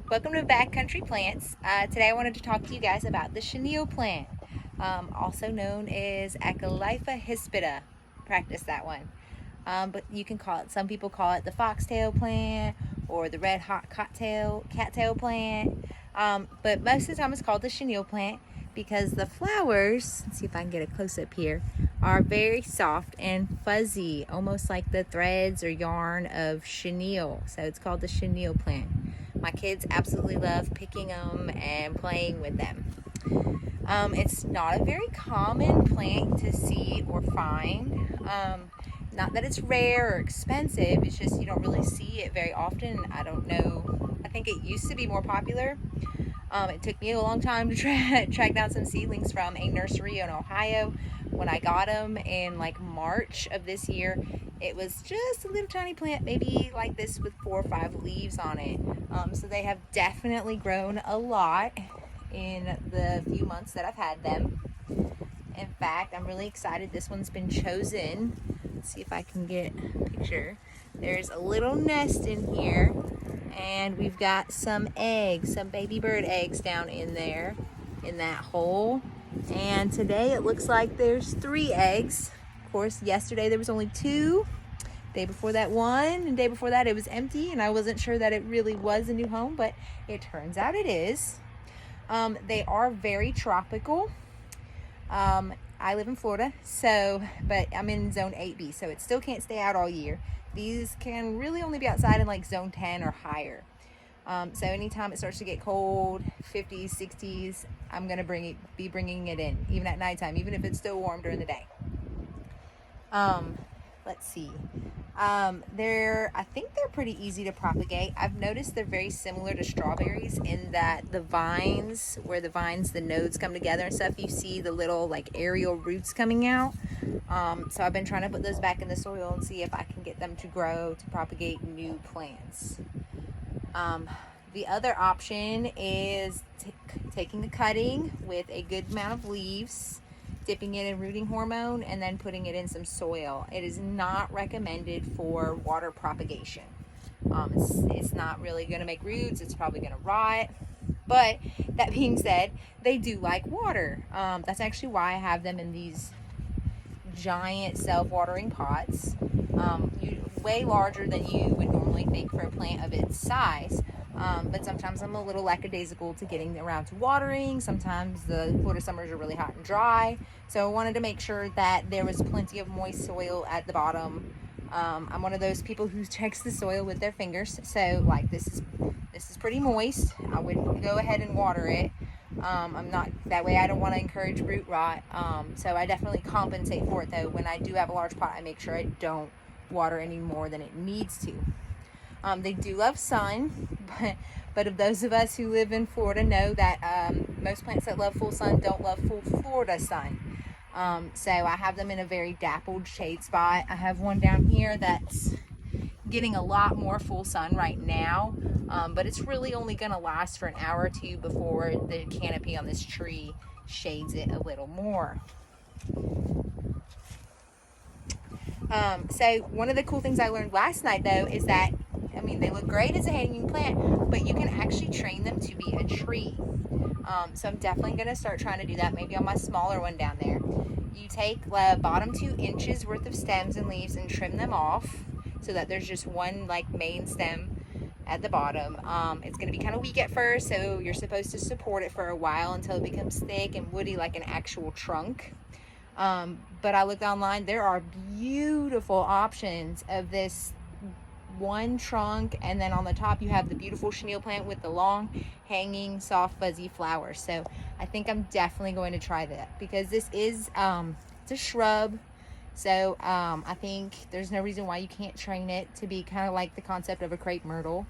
Welcome to Backcountry Plants. Today I wanted to talk to you guys about the chenille plant, also known as Acalypha hispida. Practice that one. But you can call it, some people call it the foxtail plant or the red hot cattail plant. But most of the time it's called the chenille plant because the flowers, let's see if I can get a close up here, are very soft and fuzzy, almost like the threads or yarn of chenille. So it's called the chenille plant. My kids absolutely love picking them and playing with them. It's not a very common plant to see or find. Not that it's rare or expensive, it's just you don't really see it very often. I don't know, I think it used to be more popular. It took me a long time to track down some seedlings from a nursery in Ohio. When I got them in like March of this year, it was just a little tiny plant, maybe like this with 4 or 5 leaves on it. So they have definitely grown a lot in the few months that I've had them. In fact, I'm really excited this one's been chosen. Let's see if I can get a picture. There's a little nest in here, and we've got some eggs, some baby bird eggs down in there in that hole. And today it looks like there's 3 eggs. Of course, yesterday there was only 2. Day before that 1, and day before that it was empty, and I wasn't sure that it really was a new home, but it turns out it is. They are very tropical. I live in Florida, but I'm in zone 8B, so it still can't stay out all year. These can really only be outside in like zone 10 or higher. So anytime it starts to get cold, 50s, 60s, I'm gonna be bringing it in, even at nighttime, even if it's still warm during the day. Let's see. I think they're pretty easy to propagate. I've noticed they're very similar to strawberries in that the vines, the nodes come together and stuff, you see the little like aerial roots coming out. So I've been trying to put those back in the soil and see if I can get them to grow, to propagate new plants. The other option is taking the cutting with a good amount of leaves, dipping it in rooting hormone, and then putting it in some soil. It is not recommended for water propagation. It's not really going to make roots. It's probably going to rot. But that being said, they do like water. That's actually why I have them in these giant self-watering pots, way larger than you would normally think for a plant of its size. But sometimes I'm a little lackadaisical to getting around to watering. Sometimes the Florida summers are really hot and dry, so I wanted to make sure that there was plenty of moist soil at the bottom. I'm one of those people who checks the soil with their fingers, so like this is pretty moist. I would go ahead and water it. I'm not that way. I don't want to encourage root rot, so I definitely compensate for it though. When I do have a large pot, I make sure I don't water any more than it needs to. They do love sun, but of those of us who live in Florida know that most plants that love full sun don't love full Florida sun. So I have them in a very dappled shade spot. I have one down here that's getting a lot more full sun right now, but it's really only going to last for an hour or 2 before the canopy on this tree shades it a little more. So one of the cool things I learned last night though is that, I mean, they look great as a hanging plant, but you can actually train them to be a tree. So I'm definitely going to start trying to do that, maybe on my smaller one down there. You take the bottom 2 inches worth of stems and leaves and trim them off so that there's just one like main stem at the bottom. It's going to be kind of weak at first, so you're supposed to support it for a while until it becomes thick and woody like an actual trunk. But I looked online, there are beautiful options of this one trunk, and then on the top you have the beautiful chenille plant with the long hanging soft fuzzy flowers. So I think I'm definitely going to try that because this is it's a shrub, so I think there's no reason why you can't train it to be kind of like the concept of a crepe myrtle,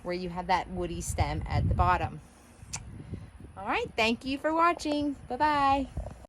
where you have that woody stem at the bottom. All right, thank you for watching. Bye bye.